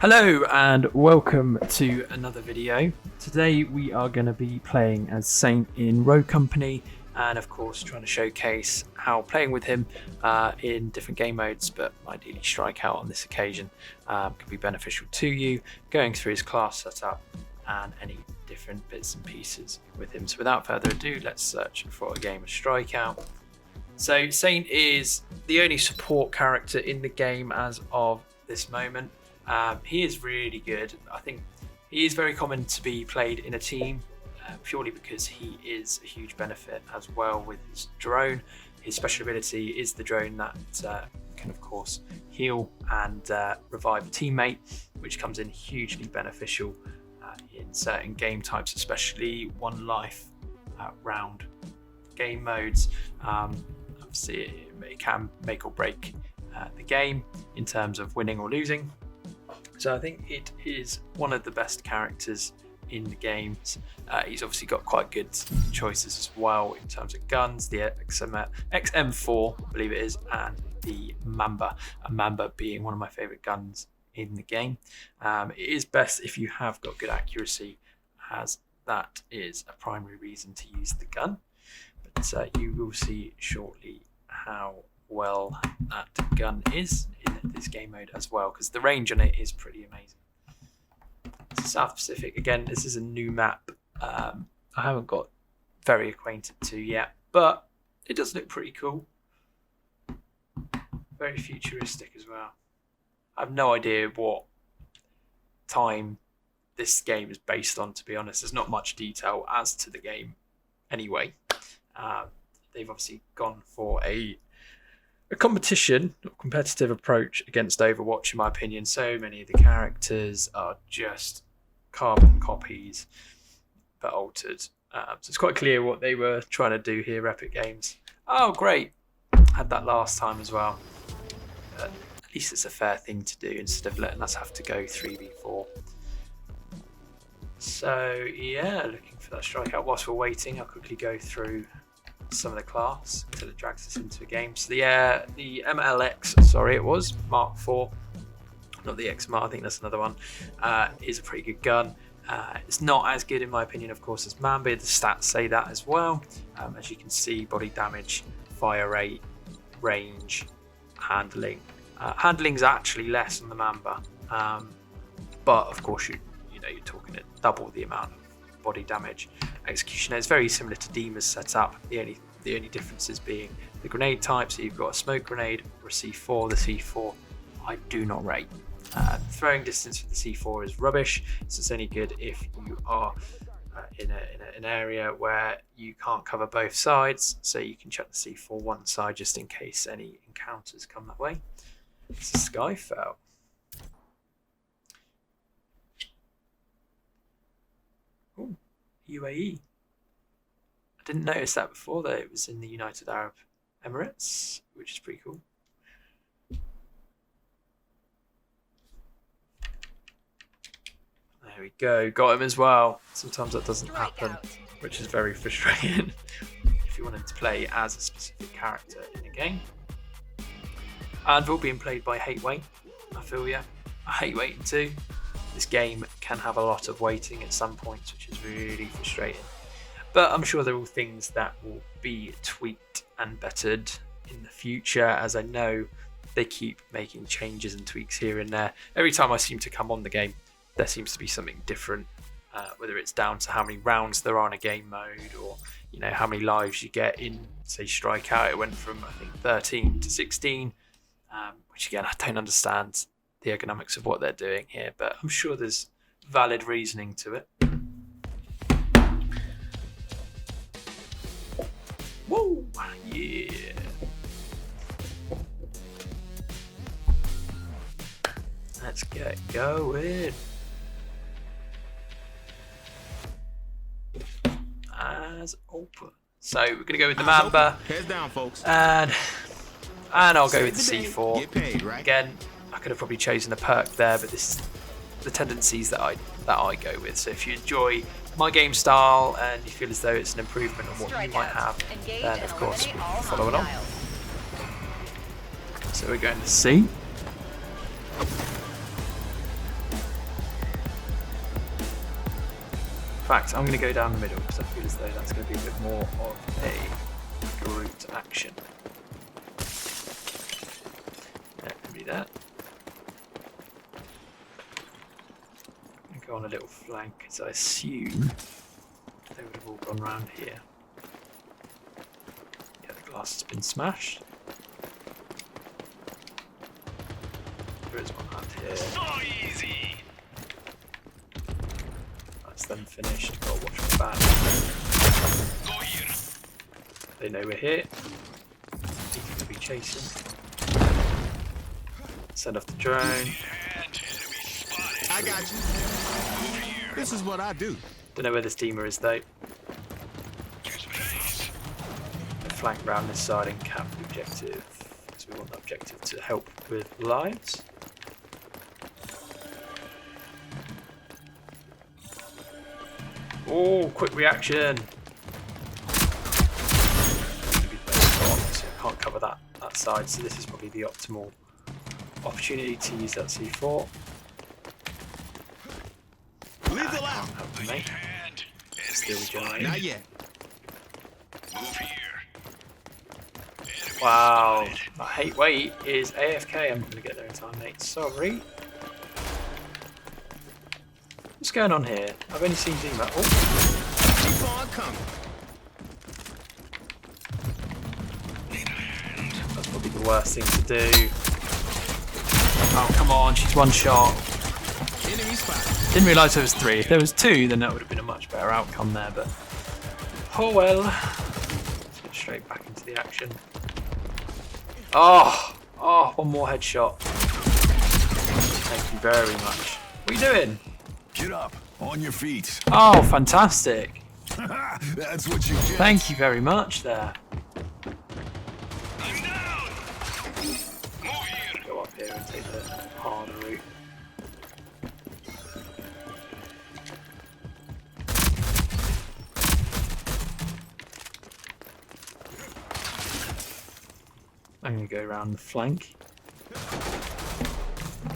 Hello and welcome to another video. Today we are going to be playing as Saint in Rogue Company and of course trying to showcase how playing with him in different game modes, but ideally Strikeout on this occasion, can be beneficial to you, going through his class setup and any different bits and pieces with him. So without further ado, let's search for a game of Strikeout. So Saint is the only support character in the game as of this moment. He is really good. I think he is very common to be played in a team purely because he is a huge benefit as well with his drone. His special ability is the drone that can of course heal and revive a teammate, which comes in hugely beneficial in certain game types, especially one life round game modes. Obviously it can make or break the game in terms of winning or losing. So I think it is one of the best characters in the games. He's obviously got quite good choices as well in terms of guns, the XM4 I believe it is, and the Mamba, and Mamba being one of my favourite guns in the game. It is best if you have got good accuracy, as that is a primary reason to use the gun, but you will see shortly how well that gun is in this game mode as well, because the range on it is pretty amazing. So South Pacific, again, this is a new map. I haven't got very acquainted to yet, but it does look pretty cool. Very futuristic as well. I have no idea what time this game is based on, to be honest. There's not much detail as to the game anyway. They've obviously gone for a competition or competitive approach against Overwatch, in my opinion. So many of the characters are just carbon copies but altered. So it's quite clear what they were trying to do here, Epic Games. Oh, great. Had that last time as well. At least it's a fair thing to do instead of letting us have to go 3v4. So yeah, looking for that Strikeout. Whilst we're waiting, I'll quickly go through some of the class until it drags us into a game. So the MLX, sorry, it was Mark IV, not the XMAR, I think that's another one, is a pretty good gun. It's not as good in my opinion, of course, as Mamba. The stats say that as well. As you can see, body damage, fire rate, range, handling. Handling's actually less on the Mamba, but of course you're talking at double the amount of body damage. Executioner is very similar to Dima's setup. The only differences being the grenade type. So you've got a smoke grenade or a C4. The C4 I do not rate. Throwing distance for the C4 is rubbish. So it's only good if you are in an area where you can't cover both sides. So you can chuck the C4 one side just in case any encounters come that way. It's a Skyfell. Ooh. UAE. I didn't notice that before though. It was in the United Arab Emirates, which is pretty cool. There we go. Got him as well. Sometimes that doesn't happen, which is very frustrating if you wanted to play as a specific character in a game. Anvil being played by Hateway. I feel ya. I hate waiting too. This game can have a lot of waiting at some points, which is really frustrating. But I'm sure they're all things that will be tweaked and bettered in the future, as I know they keep making changes and tweaks here and there. Every time I seem to come on the game, there seems to be something different, whether it's down to how many rounds there are in a game mode, or how many lives you get in, say, Strikeout. It went from, I think, 13 to 16, which again, I don't understand the ergonomics of what they're doing here, but I'm sure there's valid reasoning to it. Whoa, yeah. Let's get going. As open. So we're gonna go with the Mamba. Heads down, folks. And I'll go with the C4. Get paid, right? Again, I could have probably chosen a perk there, but this is the tendencies that I go with. So if you enjoy my game style and you feel as though it's an improvement on what you might have, then of course we'll follow along. So we're going to C. fact, I'm going to go down the middle because I feel as though that's going to be a bit more of a group action. Yeah, can be that. I'm going to go on a little flank because I assume they would have all gone round here. Yeah, the glass has been smashed. There is one hand here. So easy. That's them finished. Gotta watch my back. Go here. They know we're here. He's gonna be chasing. Send off the drone. I got you. This is what I do. Don't know where the steamer is though. Flank round this side and cap the objective. So we want the objective to help with lives. Oh, quick reaction! Maybe I can't cover that side, so this is probably the optimal opportunity to use that C4. Lethal out. Help me, mate. Still regenerating. Not yet. Move here. Wow, that hate wait is AFK. I'm not going to get there in time, mate. Sorry. What's going on here? I've only seen Zima. Oh. Keep on coming. That's probably the worst thing to do. Oh, come on, she's one shot. Enemy spot. Didn't realise there was 3. If there was 2, then that would have been a much better outcome there, but oh well. Let's get straight back into the action. Oh, one more headshot. Thank you very much. What are you doing? Get up. On your feet. Oh, fantastic. That's what you get. Thank you very much there. I'm down. Move here. Go up here and take the harder route. I'm going to go around the flank.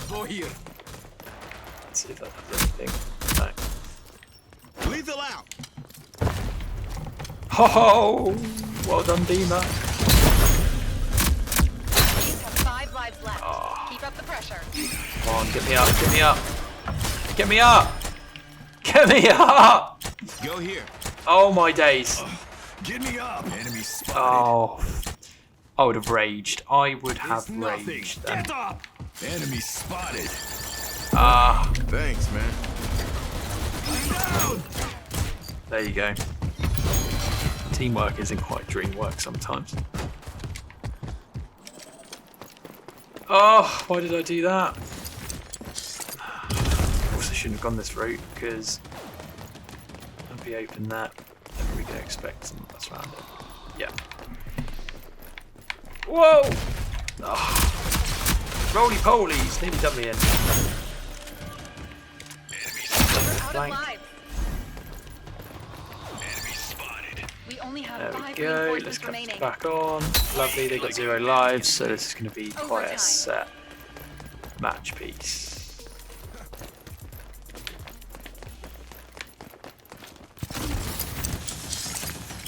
Go here. Let's see if that does anything. No. Lethal out. Ho! Well done, Dima. You have 5 lives left. Keep up the pressure. Come on, get me up, get me up. Get me up! Get me up! Go here. Oh my days. Get me up. Enemy spotted. Oh. I would have raged. I would have It's nothing. raged then. Get up. Enemy spotted. Ah, Thanks, man. I'm down. there you go. Teamwork isn't quite dream work sometimes. Oh, why did I do that? Of course I shouldn't have gone this route because I'd be open that. Never really gonna expect something that's around it. Yeah. Whoa! Oh. Roly poly, it's nearly done me in. We're out Flank. of lives. Enemy spotted. We only have There 5 we go, let's reinforcements come remaining. back on. Lovely, they got 0 lives, so this is going to be quite a Overtime. set match piece.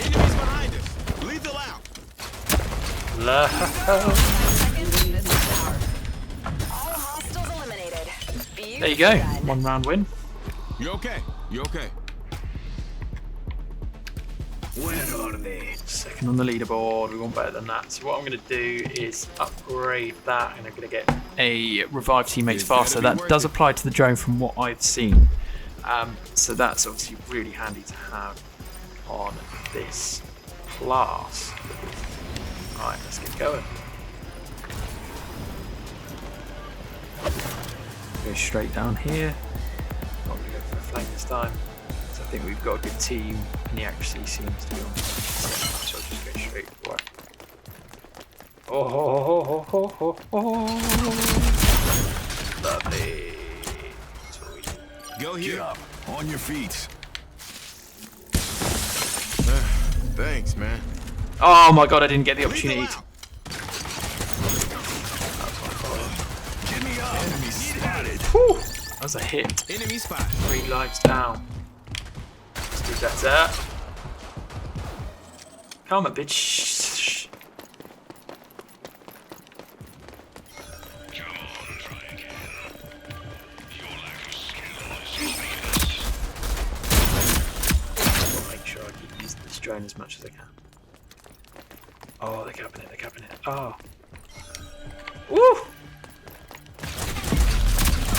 Enemies behind us. Lethal out. Seconds, this is ours. All hostiles eliminated. There you go, 1 round win. You okay? You okay? Where are they? Second on the leaderboard, we want better than that. So what I'm going to do is upgrade that, and I'm going to get a revive teammates Is that faster. gonna be That worth does it? apply to the drone from what I've seen. So that's obviously really handy to have on this class. Right, let's get going. Go straight down here. Not going to go for a flank this time. So I think we've got a good team, and the accuracy seems to be on. So I'll just go straight for it. Oh, ho, ho, ho, ho, ho, ho. Lovely. That's what we do. Go Get here. up. On your feet. Thanks, man. Oh my god, I didn't get the opportunity. Lethal out. Get me up. Enemy spotted. Whew, that was a hit. Enemy spot. 3 lives down. be better. Come on, bitch. I'll make sure I keep using this drone as much as I can. Oh, they're capping it, they're capping it. Oh. Woo!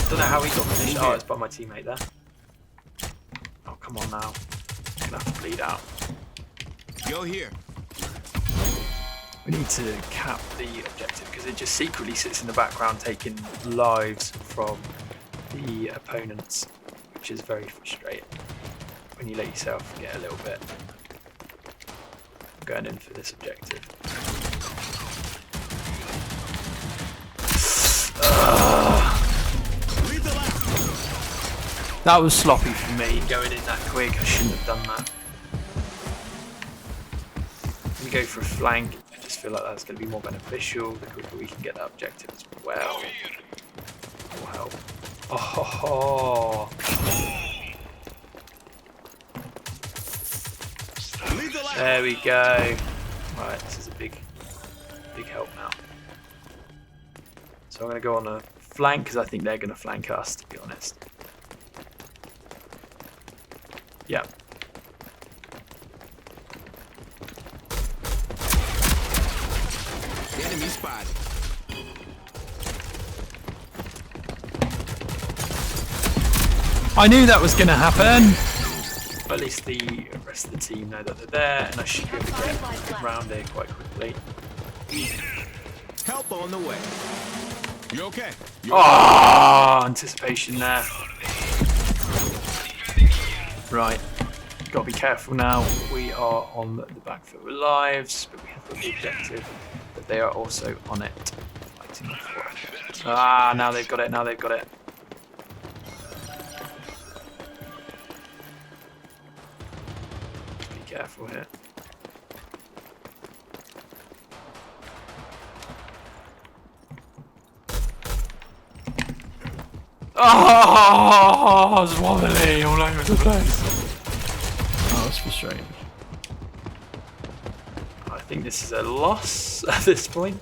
Don't know how he got finished. Oh, it's by my teammate there. Oh, come on now. I'm gonna have to bleed out. Go here. We need to cap the objective because it just secretly sits in the background taking lives from the opponents, which is very frustrating when you let yourself get a little bit. I'm going in for this objective. That was sloppy for me, going in that quick. I shouldn't have done that. We go for a flank. I just feel like that's going to be more beneficial. The quicker we can get that objective as well. Will help. Oh, there we go. Right, this is a big help now. So I'm going to go on a flank because I think they're going to flank us, to be honest. Yeah. Enemy spotted. I knew that was going to happen. But at least the rest of the team know that they're there, and I should be able to get around there quite quickly. Help on the way. You okay? Oh, anticipation there. Right, gotta be careful now. We are on the back foot with lives, but we have got the objective that they are also on it. Fighting for it. Ah, now they've got it, now they've got it. Be careful here. Oh, I was wobbly all over the place. Oh, that's frustrating. I think this is a loss at this point.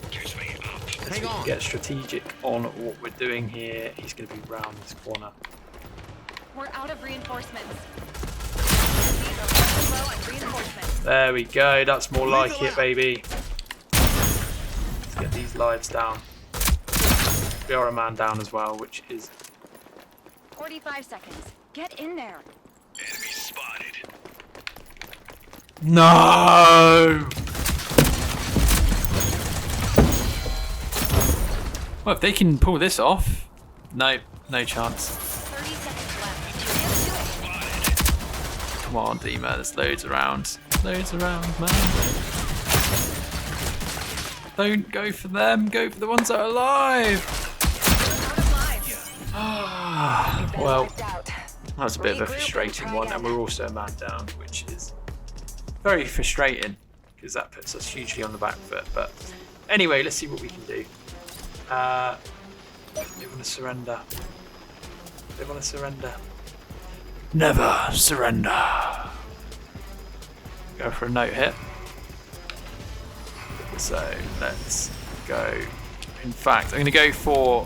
Let's get strategic on what we're doing here. He's going to be round this corner. We're out of reinforcements. Low on reinforcements. There we go. That's more like it, baby. Let's get these lives down. We are a man down as well, which is 45 seconds. Get in there. Enemy spotted. no. Well, if they can pull this off, no chance. 30 seconds left. Come on, Dima, there's loads around. Loads around, man. Don't go for them, go for the ones that are alive. Well, that was a bit of a frustrating one, and we're also a man down, which is very frustrating because that puts us hugely on the back foot. But anyway, let's see what we can do. They want to surrender. They want to surrender. Never surrender. Go for a note hit. So let's go. In fact, I'm going to go for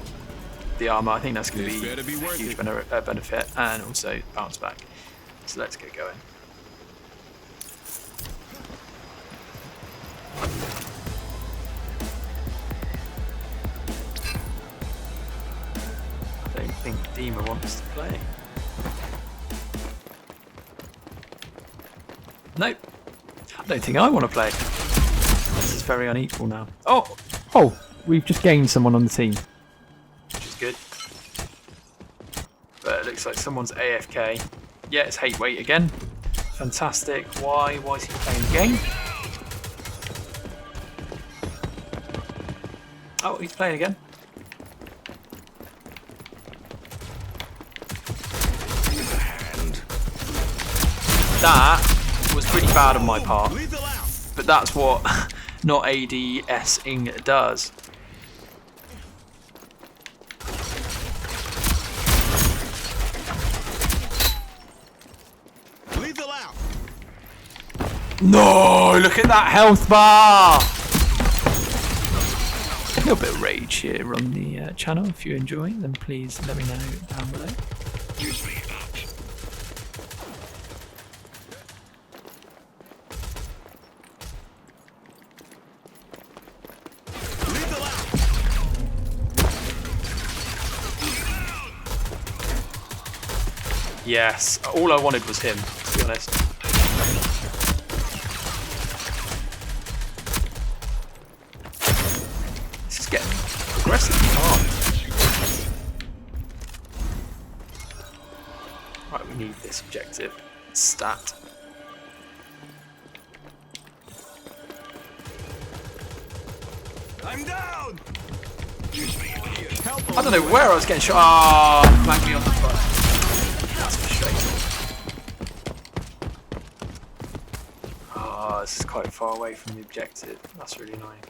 the armor. I think that's going to be a huge benefit, and also bounce back. So let's get going. I don't think Dima wants to play. Nope. I don't think I want to play. This is very unequal now. Oh, we've just gained someone on the team, which is good. But it looks like someone's AFK. Yeah, it's hate weight again. Fantastic. Why is he playing the game? Oh, he's playing again. That was pretty bad on my part. But that's what not ADS-ing does. Lethal out. No, look at that health bar. A little bit of rage here on the channel. If you enjoy, then please let me know down below. Use me up. Lethal out. Yes, all I wanted was him, to be honest. This is getting progressively hard. Right, we need this objective. Stat. I'm down. Use me up. Help. I don't know where I was getting shot. Ah, flanked me on the front. That's frustrating. Ah, this is quite far away from the objective. That's really annoying.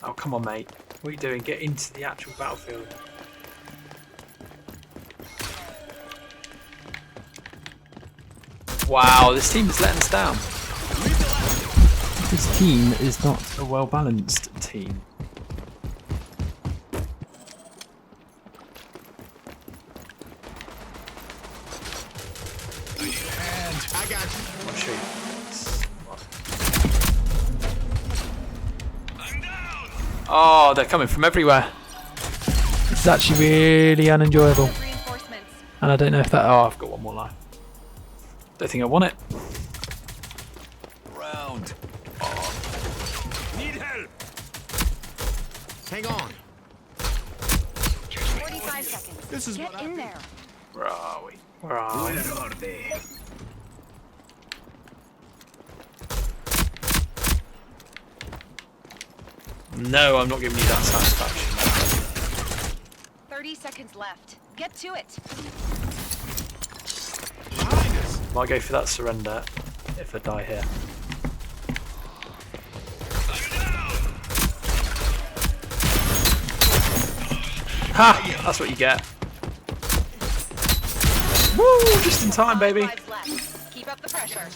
Oh, come on, mate. What are you doing? Get into the actual battlefield. Wow, this team is letting us down. This team is not a well-balanced team. I got you. I'll show you. I'm down. Oh, they're coming from everywhere. This is actually really unenjoyable. Reinforcements. And I don't know if that... Oh, I've got one more life. Don't think I want it. Round. Need help. Hang on. 45 seconds. This is Get what in there. Where are we? Where are we? Where are they? No, I'm not giving you that satisfaction. 30 seconds left. Get to it. Behind us. Might go for that surrender if I die here. Ha! That's what you get. Woo! Just in time, baby. 5 left. Keep up the pressure. 10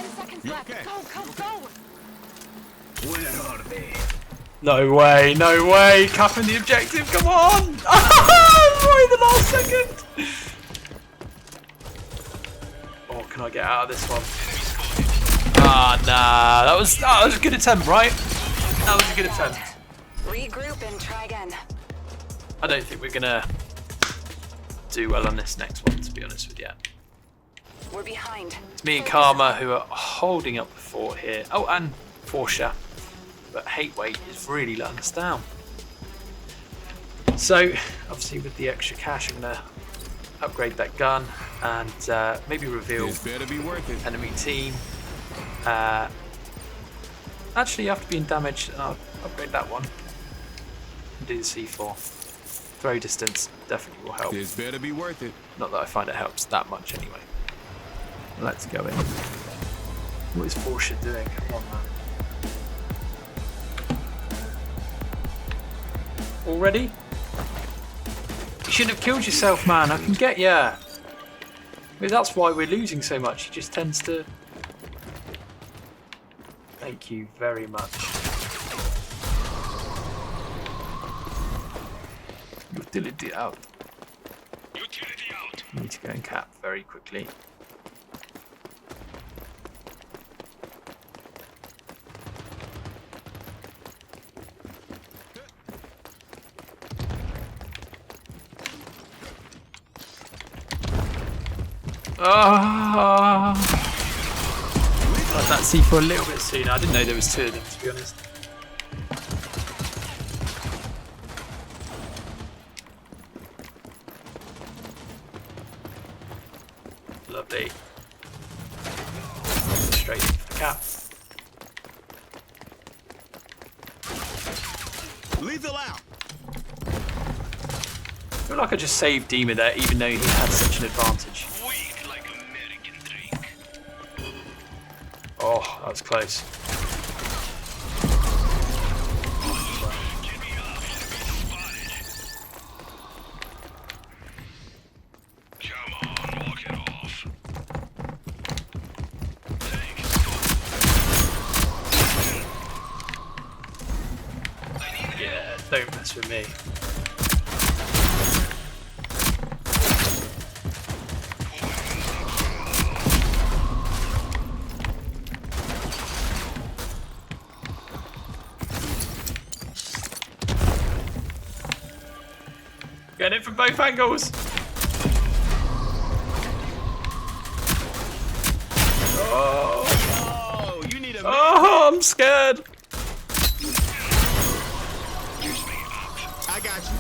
seconds You left. okay? Go, go, go. Where are they? No way, no way. Capping the objective, come on! Right in the last second. Oh, can I get out of this one? Ah, nah. That was a good attempt, right? That was a good attempt. Regroup and try again. I don't think we're gonna do well on this next one, to be honest with you. We're behind. It's me and Karma who are holding up the fort here. Oh, and Forsha. But hate weight is really letting us down. So, obviously with the extra cash, I'm gonna upgrade that gun and maybe reveal This better be worth it. enemy team. Actually, after being damaged, I'll upgrade that one. And do the C4. Throw distance definitely will help. This better be worth it. Not that I find it helps that much anyway. Let's go in. What is Forsha doing? Come on, man. Already? You shouldn't have killed yourself, man. I can get ya. Maybe that's why we're losing so much. He just tends to... Thank you very much. Utility out. Utility out. I need to go and cap very quickly. Ah! Got that C4 a little bit sooner. I didn't know there was two of them, to be honest. Lovely. Straight for the cap. Lethal out. I feel like I just saved Dima there, even though he had such an advantage. Weak like American drink. Oh, that was close. Get me up. Enemy spotted. Come on, walk it off. mess with me. Getting it from both angles. Oh, you need a Oh, I'm scared. I got you.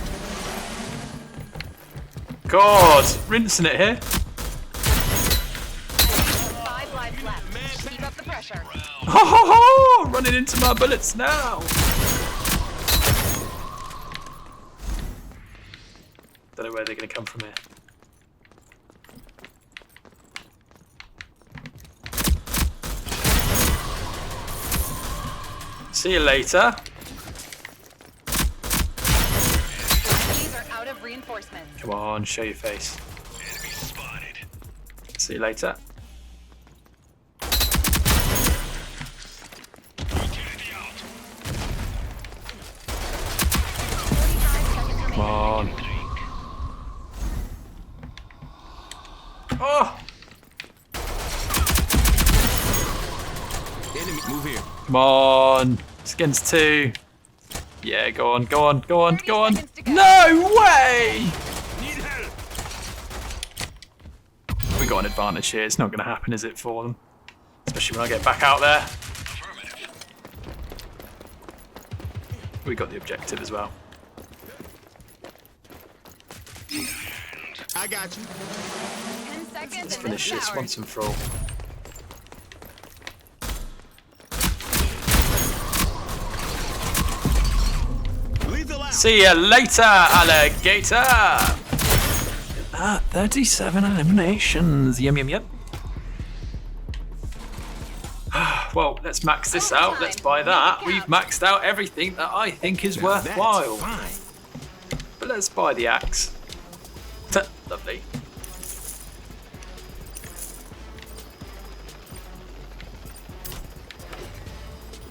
God, rinsing it here. 5 lives left. Keep up the pressure. Ho ho ho! Running into my bullets now. Don't know where they're going to come from here. See you later. These are out of reinforcements. Come on, show your face. Enemy spotted. See you later. Utility out. 45 seconds Come remaining. on. Oh! Enemy, move here. Come on. It's against 2. Yeah, go on, go on, go on, 30 go on. seconds to go. No way! Need help. We got an advantage here. It's not going to happen, is it, for them? Especially when I get back out there. Affirmative. We got the objective as well. I got you. 10 seconds Let's and finish this power. once and for all. Lethal out. See ya later, alligator! 37 eliminations. Yum, yum, yum. Well, let's max this out. Let's buy that. We've maxed out everything that I think is Now that's worthwhile. fine. But let's buy the axe. Lovely.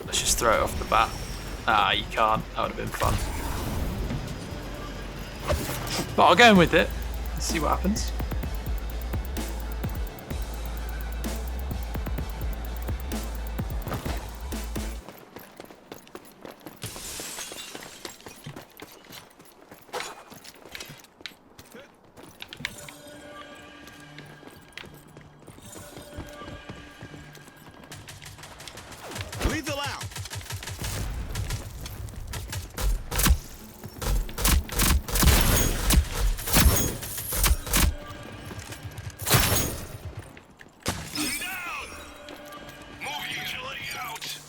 Let's just throw it off the bat. Ah, you can't. That would have been fun. But I'll go in with it. Let's see what happens. Lethal out. I'm down. Move utility out.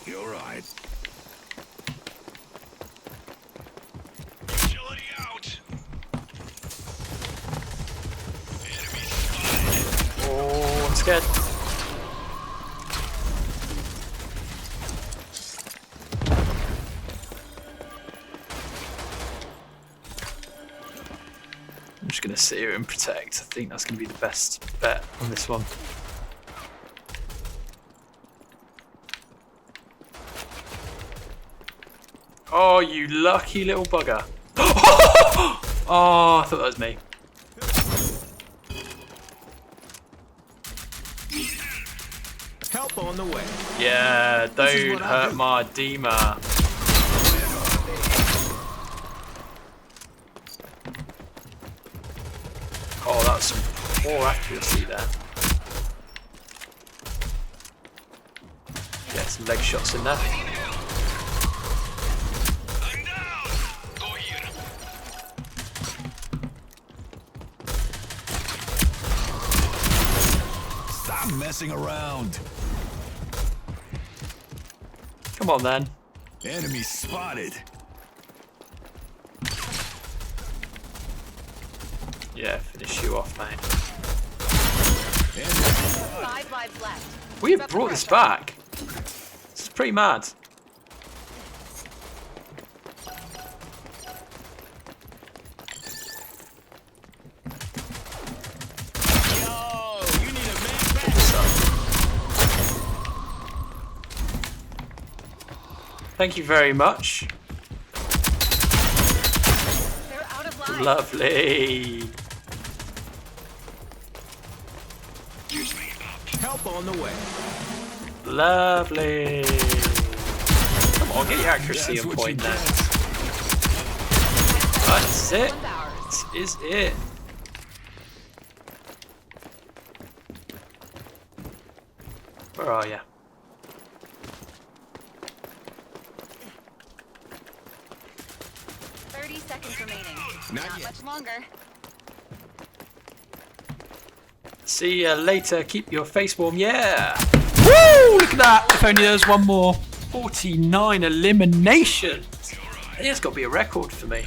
You're right. Utility out. Enemy spotted. Oh, I'm scared. I'm just going to sit here and protect. I think that's going to be the best bet on this one. Oh, you lucky little bugger. Oh, I thought that was me. Help on the way. Yeah, This is don't what I hurt do. my Dima. Oh, that's some poor accuracy there. Get some leg shots in there. I'm down. Go here. Stop messing around. Come on then. Enemy spotted. Yeah, finish you off, mate. Enemy. 5 lives left. We Keep have up the brought this pressure. back. This is pretty mad. Yo, you need a man back. What's up? Thank you very much. They're out of line. Lovely. Use me up. Help on the way. Lovely. Come on, get your accuracy That's on what point you then. get. That's it. One's ours. This is it. Where are you? Seconds remaining. Not yet. Much longer. See you later. Keep your face warm. Yeah. Woo! Look at that. If only there was one more. 49 eliminations. I think that's got to be a record for me.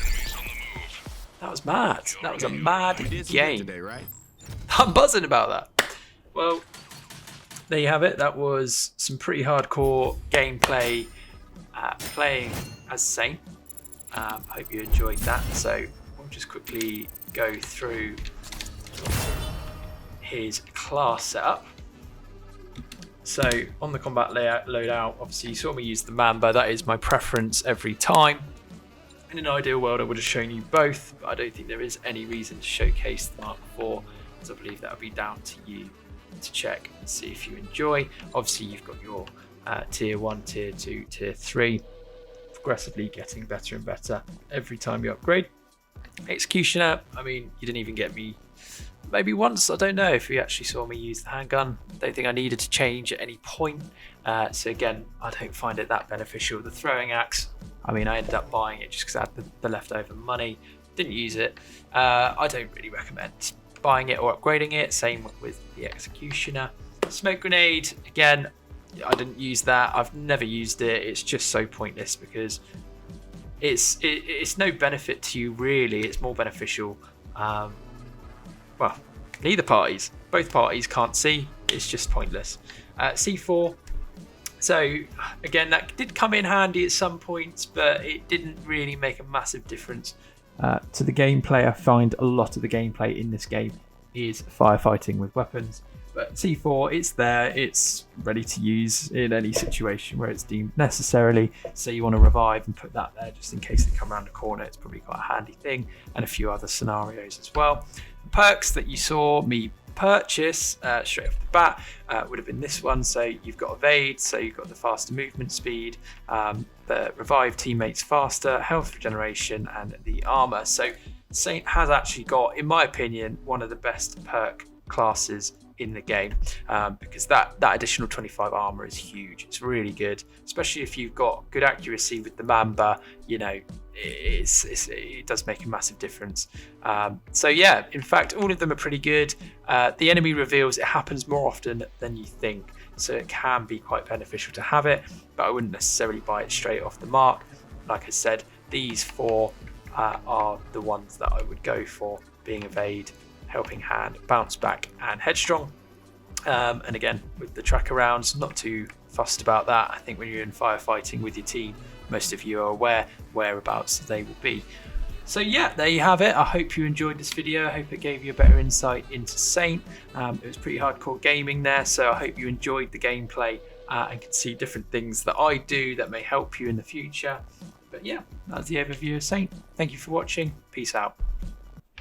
That was mad. That was a mad We did some good game. today, right? I'm buzzing about that. Well, there you have it. That was some pretty hardcore gameplay playing as Saint. I hope you enjoyed that. So we'll just quickly go through his class setup. So on the combat loadout, obviously you saw me use the Mamba. That is my preference every time. In an ideal world, I would have shown you both, but I don't think there is any reason to showcase the Mark IV, as I believe that would be down to you to check and see if you enjoy. Obviously, you've got your tier 1, tier 2, tier 3, progressively getting better and better every time you upgrade. Executioner, I mean, you didn't even get me maybe once. I don't know if you actually saw me use the handgun. I don't think I needed to change at any point. So again, I don't find it that beneficial. The throwing axe, I mean, I ended up buying it just because I had the leftover money. Didn't use it. I don't really recommend buying it or upgrading it. Same with the executioner. Smoke grenade, again, I didn't use that. I've never used it. It's just so pointless because it's no benefit to you really. It's more beneficial. Well, neither parties. Both parties can't see. It's just pointless. C4. So again, that did come in handy at some points, but it didn't really make a massive difference to the gameplay. I find a lot of the gameplay in this game is firefighting with weapons. But C4, it's there, it's ready to use in any situation where it's deemed necessarily. So you want to revive and put that there just in case they come around the corner. It's probably quite a handy thing, and a few other scenarios as well. The perks that you saw me purchase straight off the bat would have been this one. So you've got evade, so you've got the faster movement speed, the revive teammates faster, health regeneration, and the armor. So Saint has actually got, in my opinion, one of the best perk classes in the game, because that additional 25 armor is huge. It's really good, especially if you've got good accuracy with the Mamba. You know, it does make a massive difference. So yeah, in fact, all of them are pretty good. The enemy reveals, it happens more often than you think, so it can be quite beneficial to have it, but I wouldn't necessarily buy it straight off the mark. Like I said, these four are the ones that I would go for, being evade, helping hand, bounce back, and headstrong. And again, with the tracker rounds, not too fussed about that. I think when you're in firefighting with your team, most of you are aware whereabouts they will be. So yeah, there you have it. I hope you enjoyed this video. I hope it gave you a better insight into Saint. It was pretty hardcore gaming there, so I hope you enjoyed the gameplay and can see different things that I do that may help you in the future. But yeah, that's the overview of Saint. Thank you for watching. Peace out.